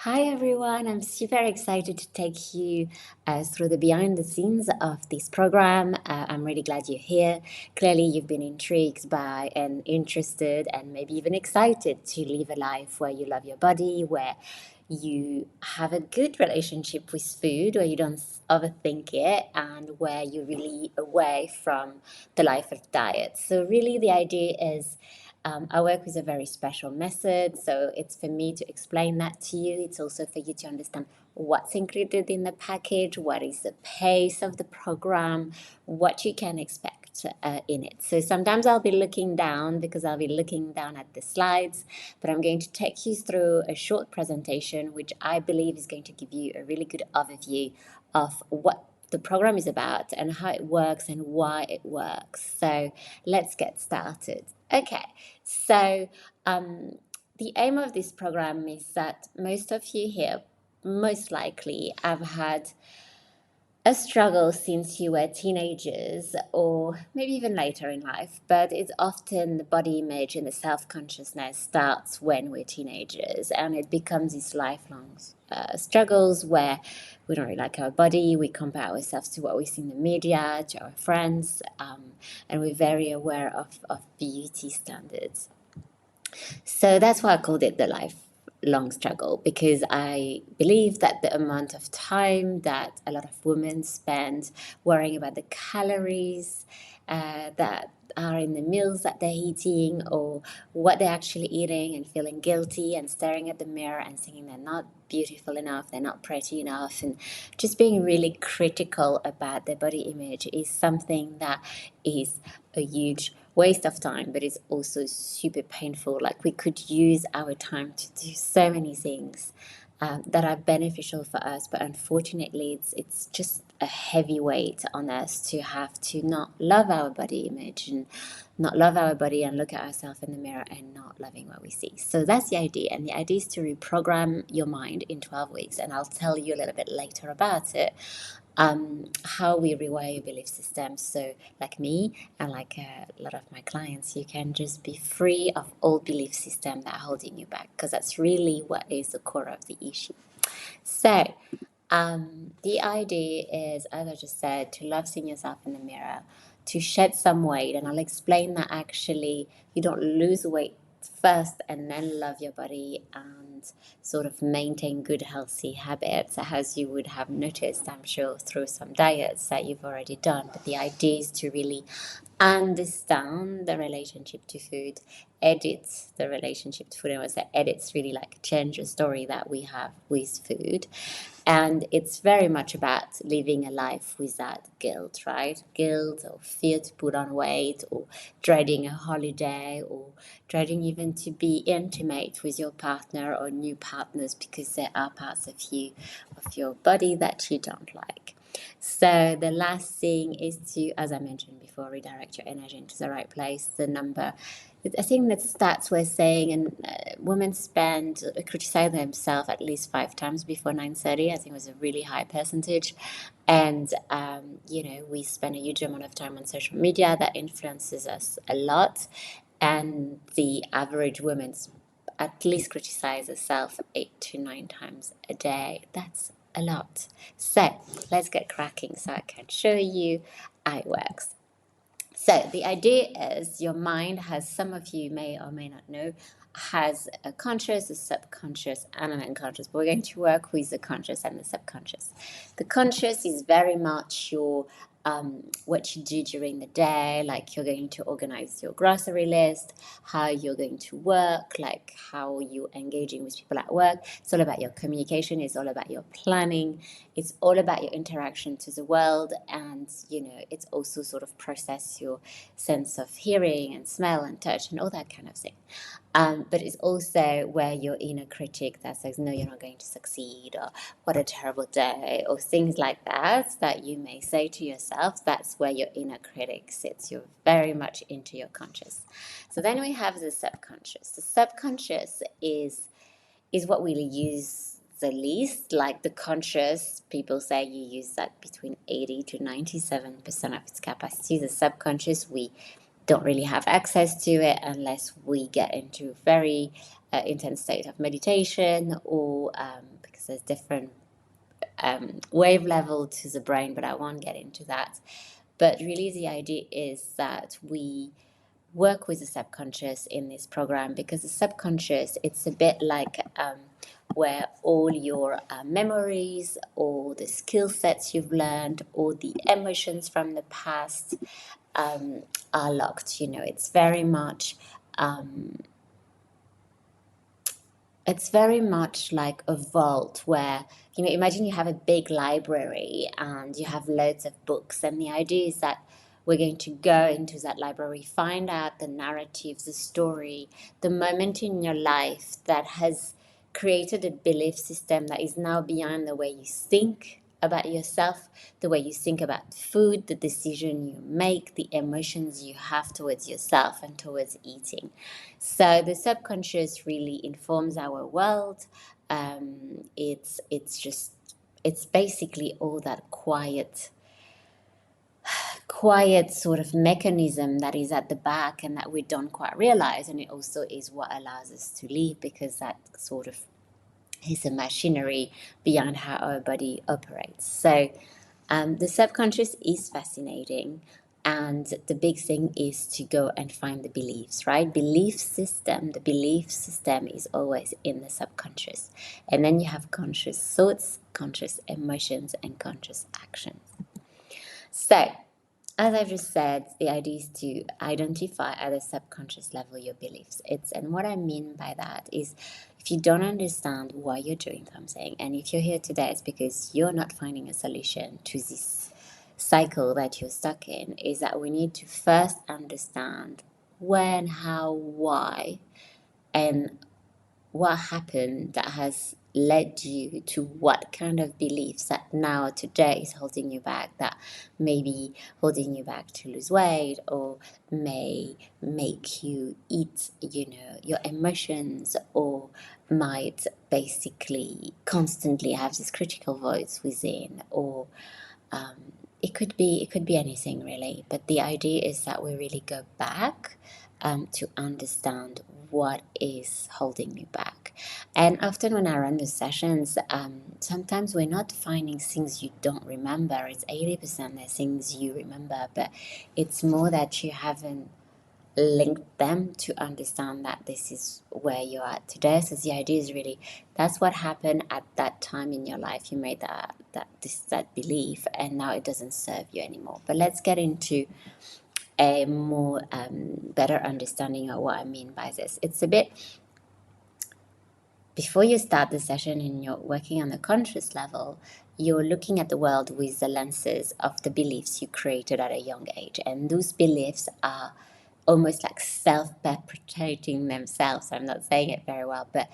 Hi everyone, I'm super excited to take you through the behind the scenes of this program. I'm really glad you're here. Clearly, you've been intrigued by and interested and maybe even excited to live a life where you love your body, where you have a good relationship with food, where you don't overthink it, and where you're really away from the life of diet. So, really, the idea is I work with a very special method, so it's for me to explain that to you. It's also for you to understand what's included in the package, what is the pace of the program, what you can expect in it. So sometimes I'll be looking down because I'll be looking down at the slides, but I'm going to take you through a short presentation, which I believe is going to give you a really good overview of what the program is about and how it works and why it works. So let's get started. Okay, so the aim of this program is that most of you here, most likely, have had a struggle since you were teenagers or maybe even later in life, but it's often the body image and the self-consciousness starts when we're teenagers and it becomes these lifelong struggles where we don't really like our body, we compare ourselves to what we see in the media, to our friends, and we're very aware of beauty standards. So that's why I called it the lifelong struggle, because I believe that the amount of time that a lot of women spend worrying about the calories that are in the meals that they're eating or what they're actually eating and feeling guilty and staring at the mirror and thinking they're not beautiful enough, they're not pretty enough, and just being really critical about their body image is something that is a huge waste of time, but it's also super painful. Like we could use our time to do so many things that are beneficial for us, but unfortunately, it's just a heavy weight on us to have to not love our body image and not love our body and look at ourselves in the mirror and not loving what we see. So that's the idea, and the idea is to reprogram your mind in 12 weeks, and I'll tell you a little bit later about it. How we rewire your belief system. So, like me and like a lot of my clients, you can just be free of old belief system that are holding you back, because that's really what is the core of the issue. So, the idea is, as I just said, to love seeing yourself in the mirror, to shed some weight, and I'll explain that actually you don't lose weight first and then love your body and sort of maintain good healthy habits, as you would have noticed, I'm sure, through some diets that you've already done. But the idea is to really understand the relationship to food, edit the relationship to food. And when I say edits, really like change the story that we have with food. And it's very much about living a life without guilt, right? Guilt or fear to put on weight or dreading a holiday or dreading even to be intimate with your partner or new partners because there are parts of you, of your body that you don't like. So the last thing is to, as I mentioned before, redirect your energy into the right place. The number, I think that stats were saying, and women spend criticize themselves at least 5 times before 9:30. I think it was a really high percentage, and we spend a huge amount of time on social media that influences us a lot, and the average woman's at least criticize herself 8 to 9 times a day. That's a lot. So let's get cracking so I can show you how it works. So the idea is your mind has, some of you may or may not know, has a conscious, a subconscious, and an unconscious. But we're going to work with the conscious and the subconscious. The conscious is very much your what you do during the day, like you're going to organize your grocery list, how you're going to work, like how you're engaging with people at work. It's all about your communication, it's all about your planning, it's all about your interaction to the world, and it's also sort of process your sense of hearing and smell and touch and all that kind of thing. But it's also where your inner critic that says, no, you're not going to succeed, or what a terrible day, or things like that, that you may say to yourself. That's where your inner critic sits. You're very much into your conscious. So then we have the subconscious. The subconscious is what we use the least. Like the conscious, people say you use that between 80 to 97% of its capacity. The subconscious, we don't really have access to it unless we get into a very intense state of meditation or because there's different wave level to the brain, but I won't get into that. But really, the idea is that we work with the subconscious in this program, because the subconscious, it's a bit like where all your memories or the skill sets you've learned or the emotions from the past are locked. It's very much like a vault where, imagine you have a big library and you have loads of books, and the idea is that we're going to go into that library, find out the narrative, the story, the moment in your life that has created a belief system that is now beyond the way you think about yourself, the way you think about food, the decision you make, the emotions you have towards yourself and towards eating. So the subconscious really informs our world. It's basically all that quiet sort of mechanism that is at the back and that we don't quite realize, and it also is what allows us to live, because that sort of is a machinery behind how our body operates. So the subconscious is fascinating, and the big thing is to go and find the beliefs, right? The belief system is always in the subconscious. And then you have conscious thoughts, conscious emotions, and conscious actions. So, as I've just said, the idea is to identify at a subconscious level your beliefs. And what I mean by that is, if you don't understand why you're doing something, and if you're here today, it's because you're not finding a solution to this cycle that you're stuck in, is that we need to first understand when, how, why, and what happened that has led you to what kind of beliefs that now today is holding you back, that may be holding you back to lose weight, or may make you eat your emotions, or might basically constantly have this critical voice within, or it could be anything really. But the idea is that we really go back to understand what is holding you back. And often when I run the sessions, sometimes we're not finding things you don't remember. It's 80% the things you remember, but it's more that you haven't linked them to understand that this is where you're at today. So the idea is really, that's what happened at that time in your life. You made that belief, and now it doesn't serve you anymore. But let's get into a more better understanding of what I mean by this. It's a bit, before you start the session and you're working on the conscious level, you're looking at the world with the lenses of the beliefs you created at a young age. And those beliefs are almost like self-perpetuating themselves. I'm not saying it very well, but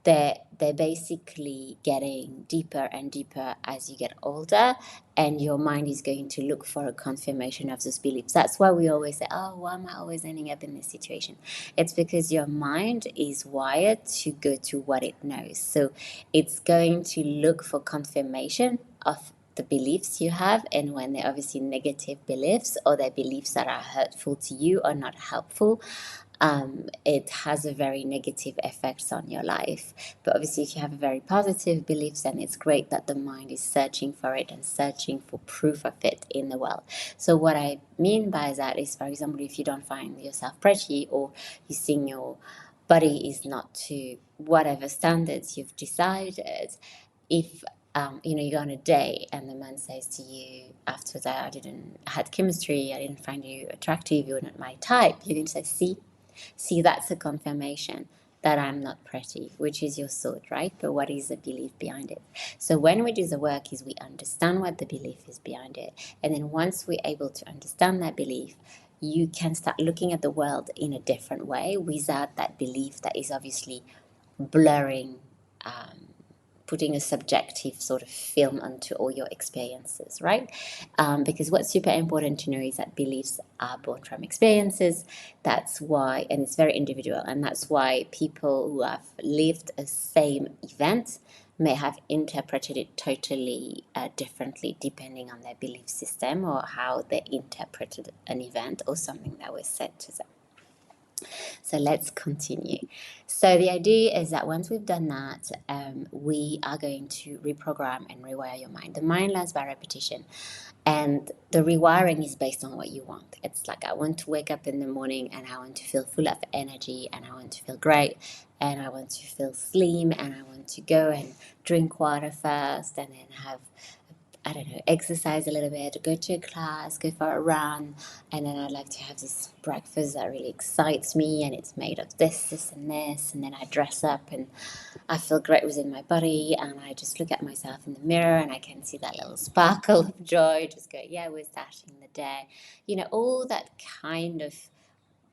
they're basically getting deeper and deeper as you get older, and your mind is going to look for a confirmation of those beliefs. That's why we always say, oh, why am I always ending up in this situation? It's because your mind is wired to go to what it knows. So it's going to look for confirmation of the beliefs you have, and when they're obviously negative beliefs, or they're beliefs that are hurtful to you or not helpful, it has a very negative effects on your life. But obviously, if you have a very positive beliefs, then it's great that the mind is searching for it and searching for proof of it in the world. So what I mean by that is, for example, if you don't find yourself pretty, or you think your body is not to whatever standards you've decided, if you go on a date and the man says to you after that, I had chemistry, I didn't find you attractive, you're not my type, you're going to say, see, that's a confirmation that I'm not pretty, which is your thought, right? But what is the belief behind it? So when we do the work is we understand what the belief is behind it. And then once we're able to understand that belief, you can start looking at the world in a different way without that belief that is obviously blurring, putting a subjective sort of film onto all your experiences, right? Because what's super important to know is that beliefs are born from experiences. That's why, and it's very individual, and that's why people who have lived a same event may have interpreted it totally differently depending on their belief system or how they interpreted an event or something that was said to them. So let's continue. So the idea is that once we've done that, we are going to reprogram and rewire your mind. The mind learns by repetition, and the rewiring is based on what you want. It's like, I want to wake up in the morning and I want to feel full of energy and I want to feel great and I want to feel slim and I want to go and drink water first and then have, I don't know, exercise a little bit, go to a class, go for a run, and then I'd like to have this breakfast that really excites me, and it's made of this, and then I dress up and I feel great within my body, and I just look at myself in the mirror and I can see that little sparkle of joy, just go, yeah, we're starting the day. You know, all that kind of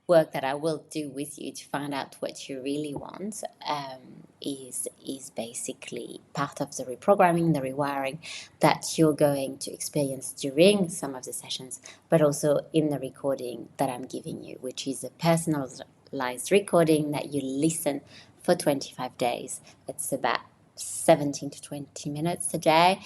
work that I will do with you to find out what you really want is basically part of the reprogramming, the rewiring that you're going to experience during some of the sessions, but also in the recording that I'm giving you, which is a personalized recording that you listen for 25 days. It's about 17 to 20 minutes a day.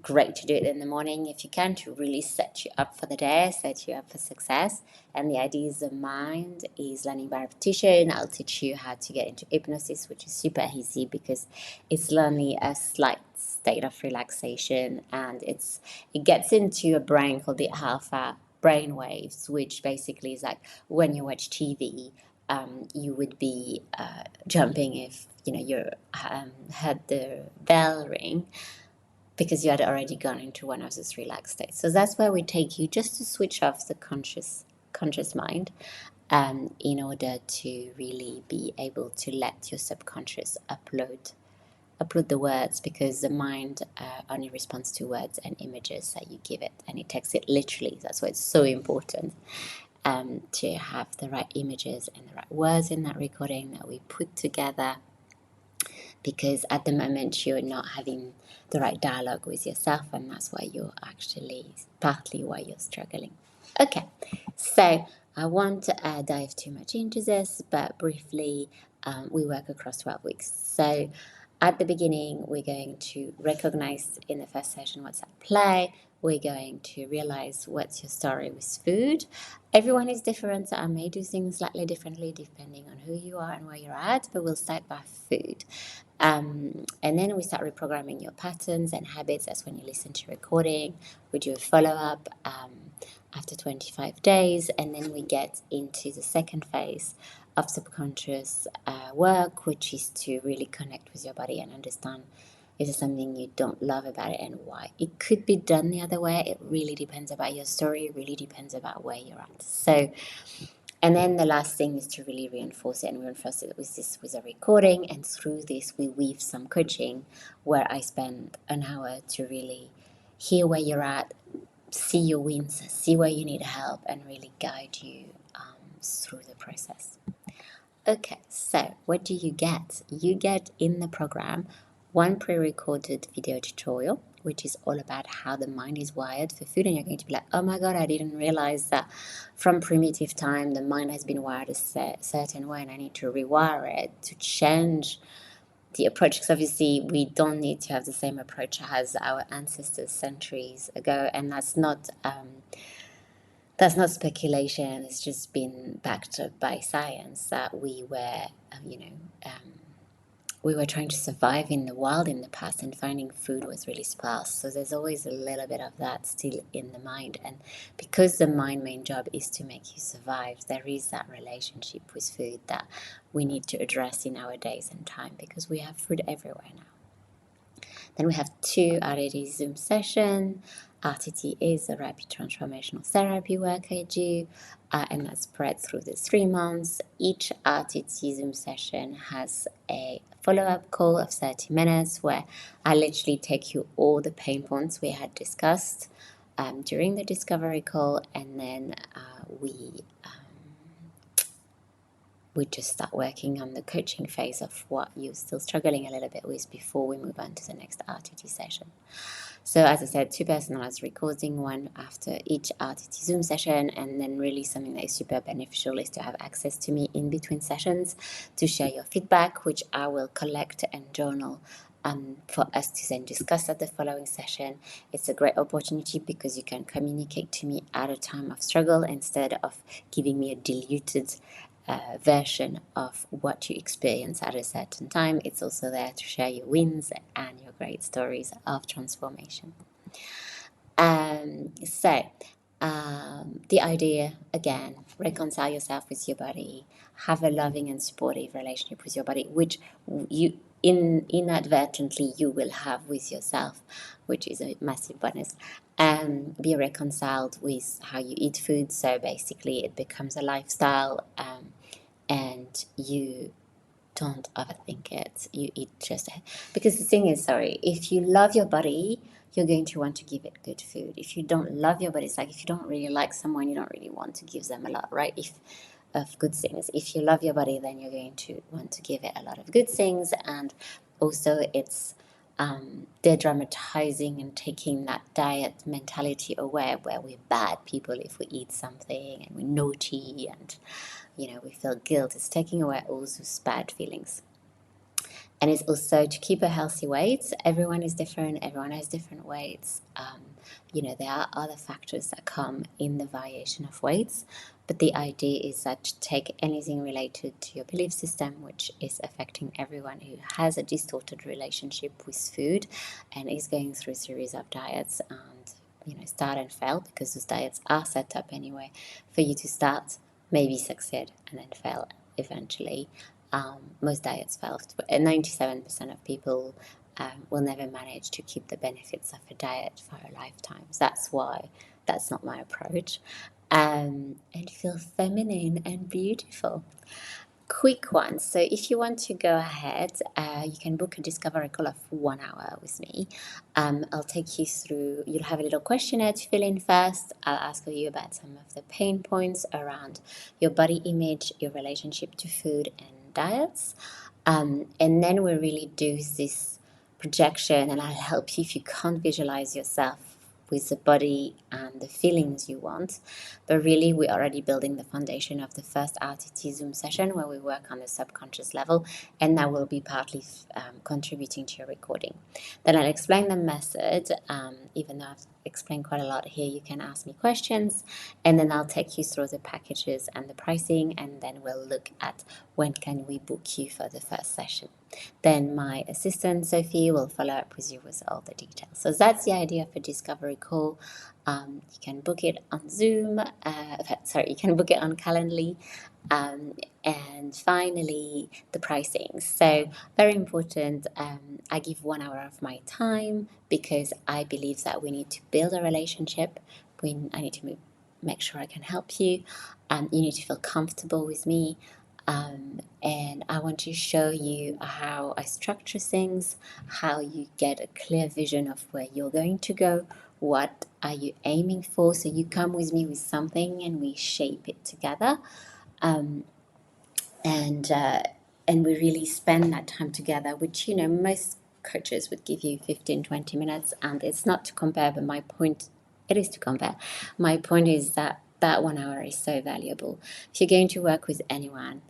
Great to do it in the morning if you can, to really set you up for the day, set you up for success. And the idea is the mind is learning by repetition. I'll teach you how to get into hypnosis, which is super easy because it's only a slight state of relaxation, and it gets into a brain called the alpha brain waves, which basically is like when you watch TV, you would be jumping if you had the bell ring, because you had already gone into one of those relaxed states. So that's where we take you, just to switch off the conscious mind, in order to really be able to let your subconscious upload the words, because the mind only responds to words and images that you give it, and it takes it literally. That's why it's so important to have the right images and the right words in that recording that we put together, because at the moment you're not having the right dialogue with yourself, and that's why you're actually partly why you're struggling. Okay, so I won't dive too much into this, but briefly, we work across 12 weeks. So at the beginning, we're going to recognize in the first session what's at play. We're going to realize what's your story with food. Everyone is different, so I may do things slightly differently depending on who you are and where you're at, but we'll start by food. And then we start reprogramming your patterns and habits. That's when you listen to recording. We do a follow-up after 25 days, and then we get into the second phase of subconscious work, which is to really connect with your body and understand, is there something you don't love about it and why. It could be done the other way. It really depends about your story. It really depends about where you're at. So, and then the last thing is to really reinforce it, and reinforce it with a recording. And through this, we weave some coaching where I spend an hour to really hear where you're at, see your wins, see where you need help, and really guide you through the process. Okay, so what do you get? You get in the program one pre-recorded video tutorial, which is all about how the mind is wired for food. And you're going to be like, oh my God, I didn't realize that from primitive time, the mind has been wired a certain way, and I need to rewire it to change the approach. Because obviously, we don't need to have the same approach as our ancestors centuries ago. And that's not speculation. It's just been backed up by science that we were trying to survive in the wild in the past, and finding food was really sparse. So there's always a little bit of that still in the mind. And because the mind main job is to make you survive, there is that relationship with food that we need to address in our days and time, because we have food everywhere now. Then we have 2 RTT Zoom sessions. RTT is a rapid transformational therapy work I do, and that's spread through the 3 months. Each RTT Zoom session has a follow-up call of 30 minutes where I literally take you all the pain points we had discussed during the discovery call, and then we just start working on the coaching phase of what you're still struggling a little bit with before we move on to the next RTT session. So as I said, 2 personalized recording, one after each RTT Zoom session, and then really something that is super beneficial is to have access to me in between sessions to share your feedback, which I will collect and journal for us to then discuss at the following session. It's a great opportunity because you can communicate to me at a time of struggle instead of giving me a diluted version of what you experience at a certain time. It's also there to share your wins and your great stories of transformation. The idea again, reconcile yourself with your body, have a loving and supportive relationship with your body, which you inadvertently you will have with yourself, which is a massive bonus. Be reconciled with how you eat food. So basically, it becomes a lifestyle, and you don't overthink it. You eat just because the thing is, sorry, if you love your body, you're going to want to give it good food. If you don't love your body, it's like if you don't really like someone, you don't really want to give them a lot, right? If of good things. If you love your body, then you're going to want to give it a lot of good things, and also it's de-dramatizing and taking that diet mentality away, where we're bad people if we eat something and we're naughty and we feel guilt. It's taking away all those bad feelings. And it's also to keep a healthy weight. Everyone is different. Everyone has different weights. There are other factors that come in the variation of weights. But the idea is that to take anything related to your belief system, which is affecting everyone who has a distorted relationship with food and is going through a series of diets and start and fail, because those diets are set up anyway for you to start, maybe succeed, and then fail eventually. Most diets fail. 97% of people will never manage to keep the benefits of a diet for a lifetime. So that's why that's not my approach. And feel feminine and beautiful. Quick one. So if you want to go ahead, you can book a discovery call of 1 hour with me. I'll take you through, you'll have a little questionnaire to fill in first. I'll ask you about some of the pain points around your body image, your relationship to food and diets. And then we'll really do this projection, and I'll help you if you can't visualize yourself with the body and the feelings you want. But really, we're already building the foundation of the first RTT Zoom session, where we work on the subconscious level, and that will be partly contributing to your recording. Then I'll explain the method. Even though I've explained quite a lot here, you can ask me questions, and then I'll take you through the packages and the pricing, and then we'll look at when can we book you for the first session. Then my assistant Sophie will follow up with you with all the details. So that's the idea of a discovery call. You can book it on Zoom. You can book it on Calendly. And finally, the pricing. So very important. I give 1 hour of my time because I believe that we need to build a relationship. I need to make sure I can help you. You need to feel comfortable with me. And I want to show you how I structure things, how you get a clear vision of where you're going to go, what are you aiming for. So you come with me with something and we shape it together. And we really spend that time together, which most coaches would give you 15-20 minutes, and it's not to compare, but my point, it is to compare. My point is that 1 hour is so valuable. If you're going to work with anyone,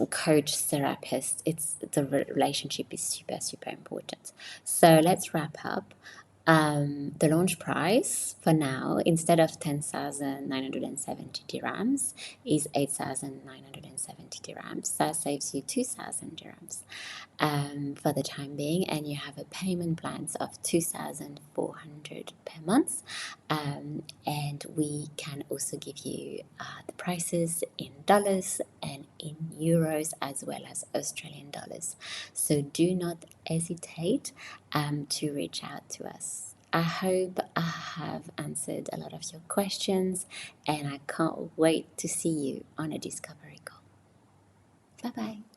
coach, therapist, the relationship is super, super important. So let's wrap up. The launch price for now, instead of 10,970 dirhams, is 8,970 dirhams. That saves you 2,000 dirhams for the time being, and you have a payment plans of 2,400 per month. And we can also give you the prices in dollars and in euros, as well as Australian dollars. So do not hesitate to reach out to us. I hope I have answered a lot of your questions, and I can't wait to see you on a discovery call. Bye bye.